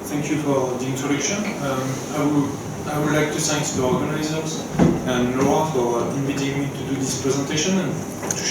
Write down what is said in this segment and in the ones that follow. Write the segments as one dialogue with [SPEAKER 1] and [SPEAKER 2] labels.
[SPEAKER 1] Thank you for the introduction. I would like to thank the organizers and Laura for inviting me to do this presentation and to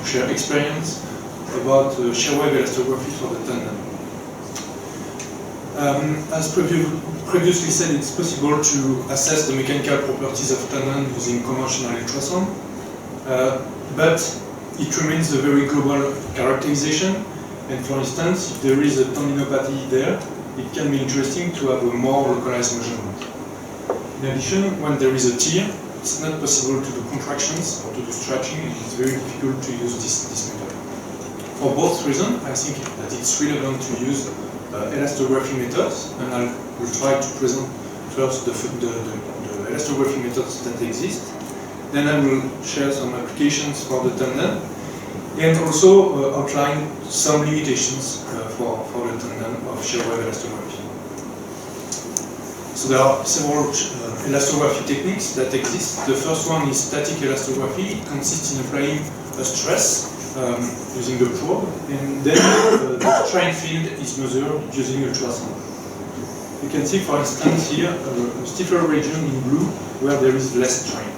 [SPEAKER 1] share experience about shear wave elastography for the tendon. As previously said, it's possible to assess the mechanical properties of tendon using conventional ultrasound, but it remains a very global characterization. And for instance, if there is a tendinopathy there, it can be interesting to have a more localized measurement. In addition, when there is a tear, it's not possible to do contractions or to do stretching, and it's very difficult to use this method. For both reasons, I think that it's relevant to use elastography methods, and I will try to present first the elastography methods that exist. Then I will share some applications for the tendon, and also outline some limitations for the tendon of shear wave elastography. So there are several elastography techniques that exist. The first one is static elastography. It consists in applying a stress using the probe, and then the strain field is measured using ultrasound. You can see, for instance, here a stiffer region in blue where there is less strain.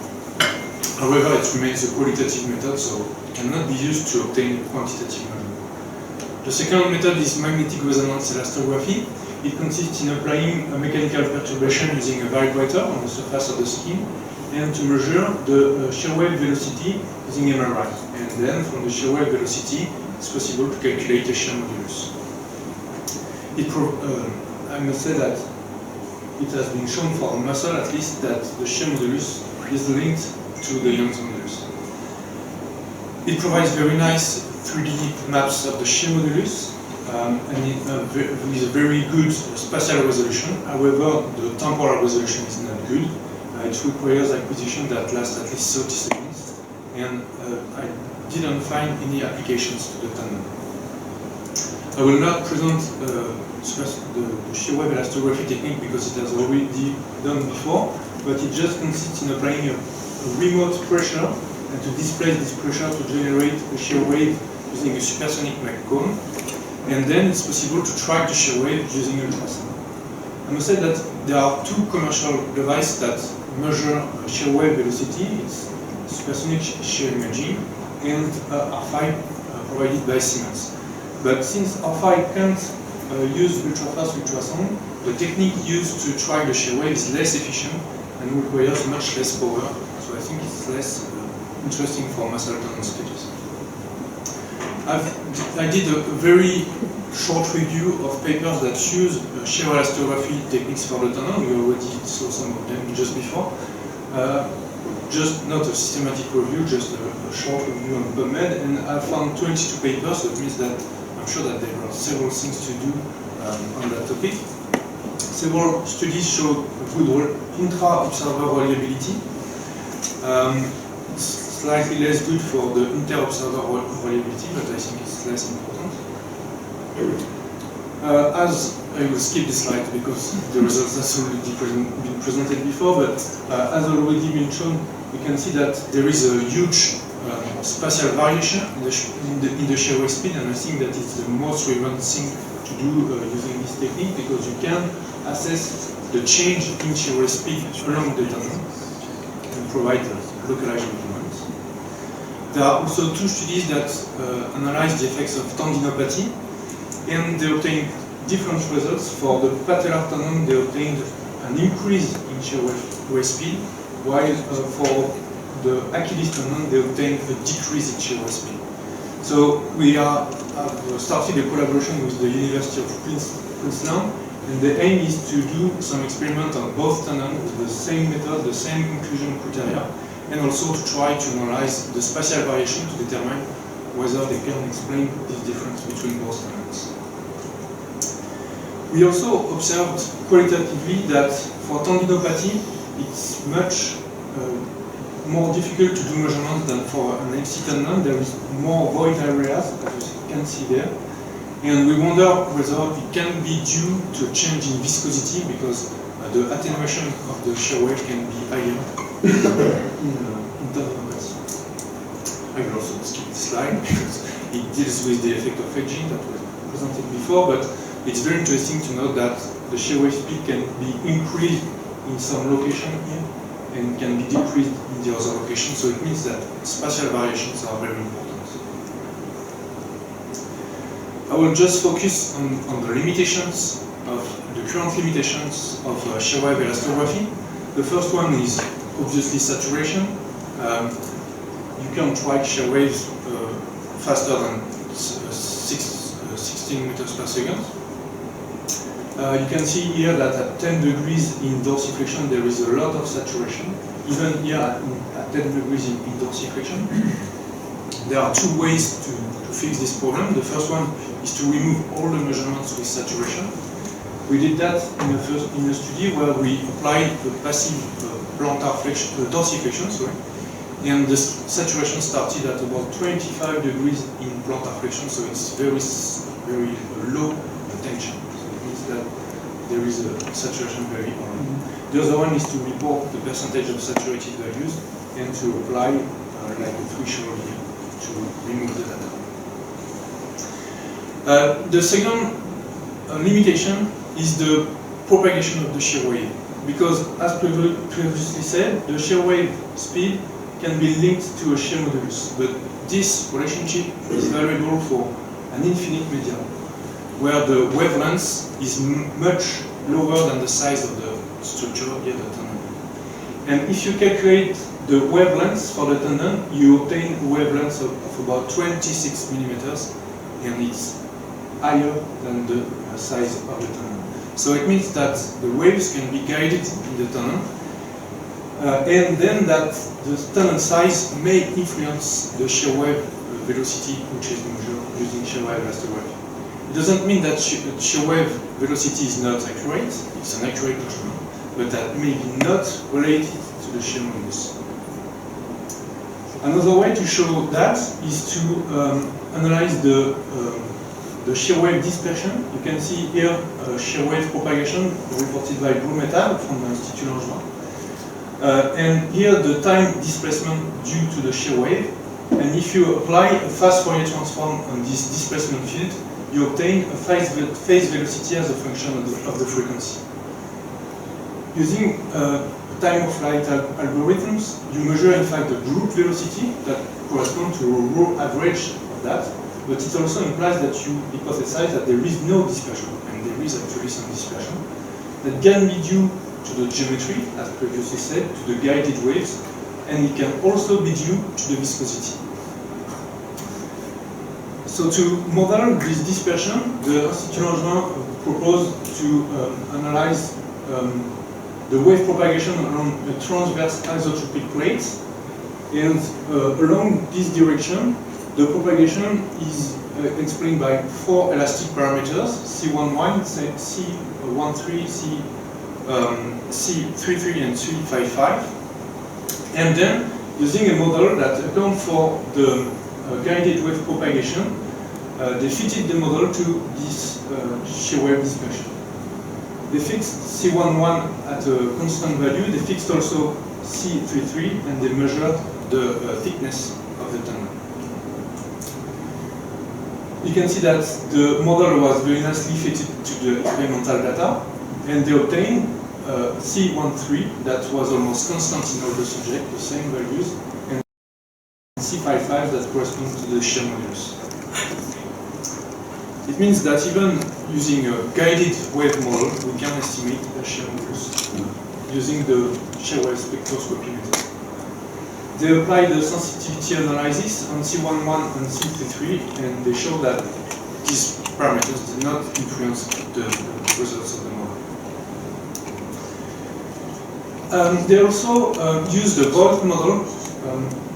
[SPEAKER 1] However, it remains a qualitative method, so it cannot be used to obtain quantitative measurement. The second method is magnetic resonance elastography. It consists in applying a mechanical perturbation using a vibrator on the surface of the skin and to measure the shear wave velocity using MRI. And then from the shear wave velocity, it's possible to calculate a shear modulus. I must say that it has been shown for a muscle at least that the shear modulus is linked to the Young's modulus. It provides very nice 3D maps of the shear modulus and with a very good spatial resolution. However, the temporal resolution is not good. It requires acquisition that lasts at least 30 seconds, and I didn't find any applications to the tendon. I will not present the shear wave elastography technique because it has already done before, but it just consists in applying a remote pressure and to displace this pressure to generate a shear wave using a supersonic cone, and then it's possible to track the shear wave using ultrasound. I must say that there are two commercial devices that measure shear wave velocity. It's supersonic shear imaging and R5 provided by Siemens. But since R5 can't use ultrafast ultrasound, the technique used to track the shear wave is less efficient and requires much less power. So I think it's less interesting for muscle tendon studies. I did a very short review of papers that use shear elastography techniques for the tendon. We already saw some of them just before. Just not a systematic review, just a short review on PubMed, and I found 22 papers. So it means that I'm sure that there are several things to do on that topic. Several studies show good intra-observer reliability. Slightly less good for the inter-observer reliability, but I think it's less important. As I will skip this slide because the results have already been presented before, but as already been shown, we can see that there is a huge spatial variation in the shear wave speed, and I think that it's the most relevant thing to do using this technique, because you can assess the change in shear wave speed along the tendon and provide localized measurements. There are also two studies that analyze the effects of tendinopathy, and they obtained different results. For the patellar tendon, they obtained an increase in shear wave speed, while for the Achilles tendon, they obtained a decrease in shear wave speed. So we have started a collaboration with the University of Queensland, and the aim is to do some experiment on both tendons with the same method, the same inclusion criteria, and also to try to analyze the spatial variation to determine whether they can explain this difference between both tendons. We also observed qualitatively that for tendinopathy, it's much more difficult to do measurements than for an MC tendon. There is more void areas, as you can see there. And we wonder whether it can be due to a change in viscosity, because the attenuation of the shear wave can be higher in tendinopathy. I will also skip this slide because it deals with the effect of edging that was presented before, but it's very interesting to note that the shear wave speed can be increased in some location here and can be decreased in the other location, so it means that spatial variations are very important. I will just focus on the limitations of the current limitations of shear wave elastography. The first one is obviously saturation. You can't write shear waves faster than 16 meters per second. You can see here that at 10 degrees in dorsiflexion there is a lot of saturation. Even here at 10 degrees in dorsiflexion. There are two ways to fix this problem. The first one is to remove all the measurements with saturation. We did that in a study where we applied the passive plantar dorsiflexion, and the saturation started at about 25 degrees in plantar flexion, so it's very low tension. So it means that there is a saturation very high. The other one is to report the percentage of saturated values and to apply like a threshold here to remove the data. The second limitation is the propagation of the shear wave, because as previously said, the shear wave speed can be linked to a shear modulus, but this relationship is variable for an infinite medium, where the wavelength is much lower than the size of the structure here, the tendon. And if you calculate the wavelength for the tendon, you obtain a wavelength of about 26 millimeters, and it's higher than the size of the tendon. So it means that the waves can be guided in the tendon, and then that the tendon size may influence the shear wave velocity, which is measured using shear wave elastography. It doesn't mean that shear wave velocity is not accurate, it's an accurate measurement, but that may be not related to the shear modulus. Another way to show that is to analyze the shear wave dispersion. You can see here shear wave propagation reported by Blum et al. From the Institut Langevin. And here the time displacement due to the shear wave. And if you apply a fast Fourier transform on this displacement field, you obtain a phase velocity as a function of the frequency. Using time-of-flight algorithms, you measure in fact the group velocity that corresponds to a row average of that, but it also implies that you hypothesize that there is no dispersion, and there is actually some dispersion that can be due to the geometry, as previously said, to the guided waves, and it can also be due to the viscosity. So to model this dispersion, the Institut Langevin proposed to analyze the wave propagation along a transverse isotropic plate, and along this direction, the propagation is explained by four elastic parameters: C11, C13, C33, and C55. And then, using a model that accounts for the guided wave propagation, they fitted the model to this shear wave dispersion. They fixed C11 at a constant value, they fixed also C33, and they measured the thickness of the tendon. You can see that the model was very nicely fitted to the experimental data, and they obtained C13 that was almost constant in all the subjects, the same values, and C55 that corresponds to the shear modulus. It means that even using a guided wave model, we can estimate the shear modulus using the shear wave spectroscopy method. They applied the sensitivity analysis on C11 and C33, and they show that these parameters did not influence the results of the model. They also used the void model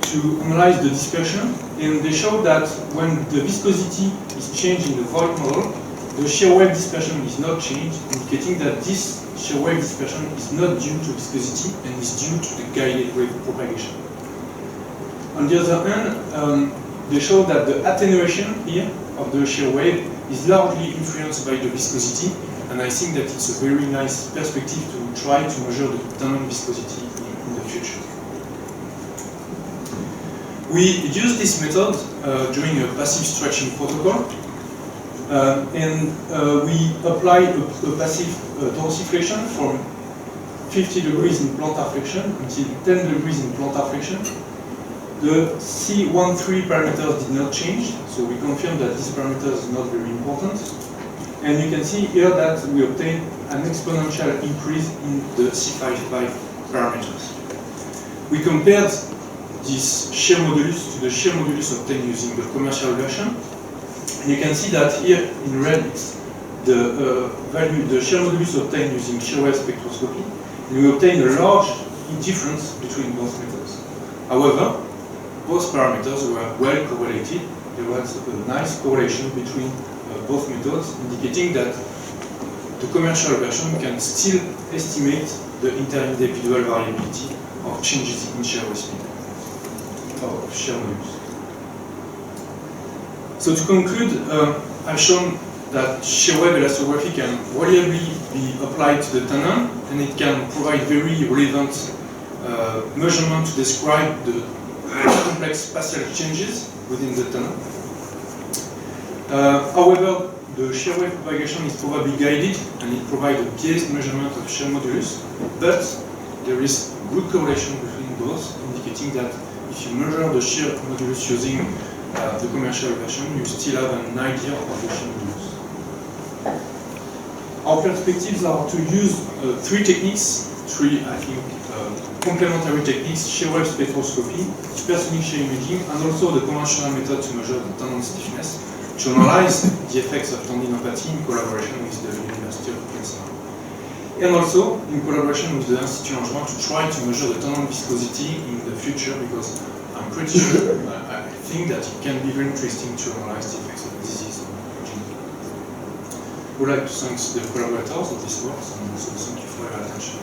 [SPEAKER 1] to analyze the dispersion, and they show that when the viscosity is changed in the void model, the shear wave dispersion is not changed, indicating that this shear wave dispersion is not due to viscosity and is due to the guided wave propagation. On the other hand, they show that the attenuation here of the shear wave is largely influenced by the viscosity, and I think that it's a very nice perspective to try to measure the tendon viscosity in the future. We use this method during a passive stretching protocol. We apply a passive dorsiflexion from 50 degrees in plantar flexion until 10 degrees in plantar flexion. The C13 parameters did not change, so we confirm that this parameter is not very important. And you can see here that we obtain an exponential increase in the C55 parameters. We compared this shear modulus to the shear modulus obtained using the commercial version. And you can see that here in red it's the value, the shear modulus obtained using shear wave spectroscopy. And we obtain a large difference between both methods. However, both parameters were well correlated. There was a nice correlation between both methods, indicating that the commercial version can still estimate the interindividual variability of changes in shear wave speed, of shear modulus. So to conclude, I've shown that shear wave elastography can reliably be applied to the tendon, and it can provide very relevant measurement to describe the complex spatial changes within the tendon. However, the shear wave propagation is probably guided, and it provides a biased measurement of shear modulus, but there is good correlation between both, indicating that if you measure the shear modulus using the commercial version, you still have an idea of the shear modulus. Our perspectives are to use three techniques, I think, complementary techniques: shear wave spectroscopy, supersonic shear imaging, and also the conventional method to measure the tendon stiffness, to analyze the effects of tendinopathy in collaboration with the Université of Nantes. And also in collaboration with the Institut Langevin to try to measure the tendon viscosity in the future, because I'm pretty sure, I think that it can be very interesting to analyze the effects of disease. I would like to thank the collaborators of this work, and also thank you for your attention.